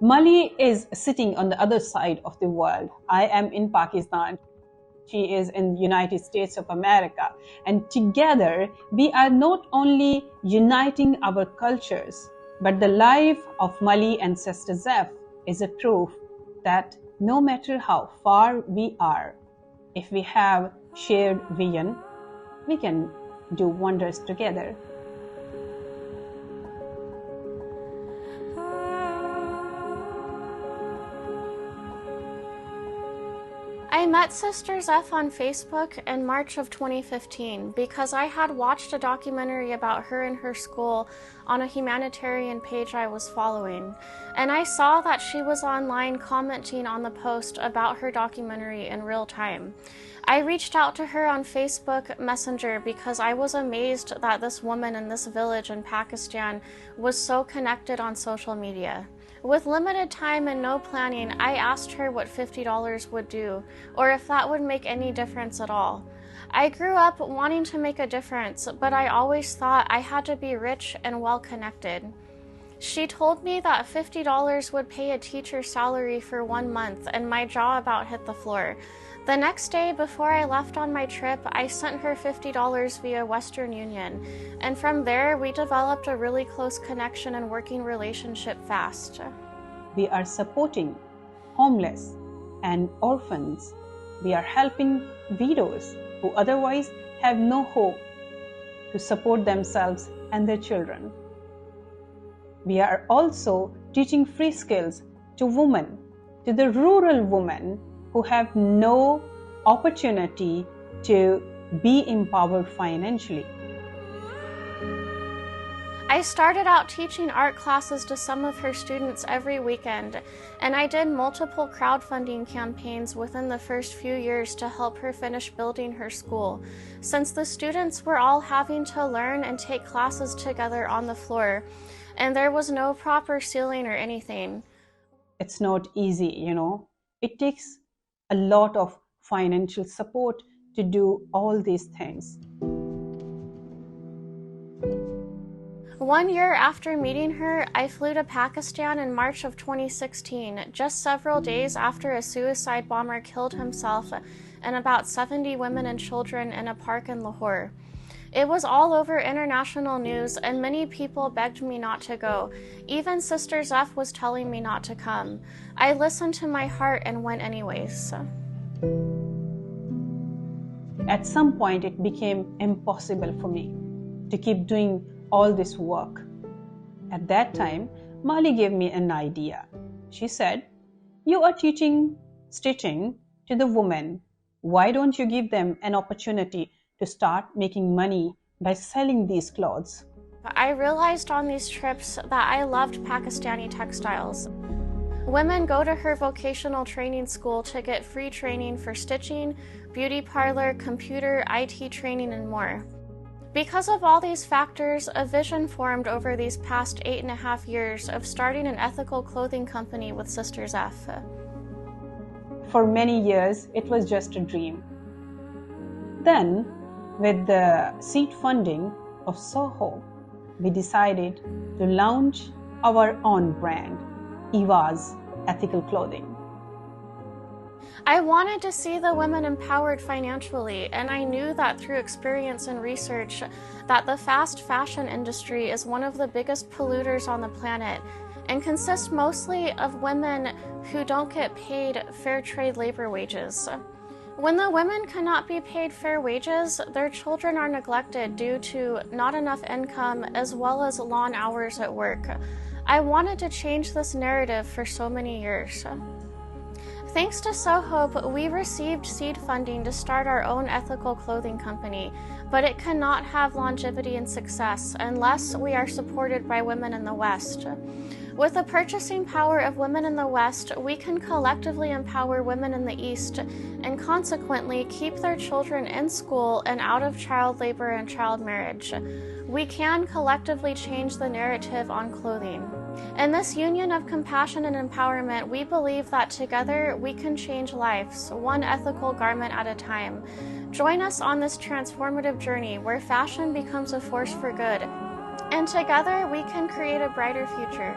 Mali is sitting on the other side of the world. I am in Pakistan. She is in the United States of America. And together, we are not only uniting our cultures, but the life of Mali and Sister Zeph is a proof that no matter how far we are, if we have shared vision, we can do wonders together. I met Sister Zeph on Facebook in March of 2015 because I had watched a documentary about her and her school on a humanitarian page I was following, and I saw that she was online commenting on the post about her documentary in real time. I reached out to her on Facebook Messenger because I was amazed that this woman in this village in Pakistan was so connected on social media. With limited time and no planning, I asked her what $50 would do, or if that would make any difference at all. I grew up wanting to make a difference, but I always thought I had to be rich and well-connected. She told me that $50 would pay a teacher's salary for 1 month, and my jaw about hit the floor. The next day, before I left on my trip, I sent her $50 via Western Union, and from there, we developed a really close connection and working relationship fast. We are supporting homeless and orphans. We are helping widows who otherwise have no hope to support themselves and their children. We are also teaching free skills to women, to the rural women who have no opportunity to be empowered financially. I started out teaching art classes to some of her students every weekend, and I did multiple crowdfunding campaigns within the first few years to help her finish building her school, since the students were all having to learn and take classes together on the floor, and there was no proper ceiling or anything. It's not easy, It takes a lot of financial support to do all these things. 1 year after meeting her, I flew to Pakistan in March of 2016, just several days after a suicide bomber killed himself and about 70 women and children in a park in Lahore. It was all over international news, and many people begged me not to go. Even Sister Zeph was telling me not to come. I listened to my heart and went anyways. At some point, it became impossible for me to keep doing all this work. At that time, Mali gave me an idea. She said, "You are teaching stitching to the women. Why don't you give them an opportunity to start making money by selling these clothes?" I realized on these trips that I loved Pakistani textiles. Women go to her vocational training school to get free training for stitching, beauty parlor, computer, IT training, and more. Because of all these factors, a vision formed over these past 8.5 years of starting an ethical clothing company with Sister Zeph. For many years, it was just a dream. Then, with the seed funding of Soho, we decided to launch our own brand, Evaz Ethical Clothing. I wanted to see the women empowered financially, and I knew that through experience and research that the fast fashion industry is one of the biggest polluters on the planet and consists mostly of women who don't get paid fair trade labor wages. When the women cannot be paid fair wages, their children are neglected due to not enough income as well as long hours at work. I wanted to change this narrative for so many years. Thanks to SoHope, we received seed funding to start our own ethical clothing company, but it cannot have longevity and success unless we are supported by women in the West. With the purchasing power of women in the West, we can collectively empower women in the East and consequently keep their children in school and out of child labor and child marriage. We can collectively change the narrative on clothing. In this union of compassion and empowerment, we believe that together we can change lives, one ethical garment at a time. Join us on this transformative journey where fashion becomes a force for good, and together we can create a brighter future.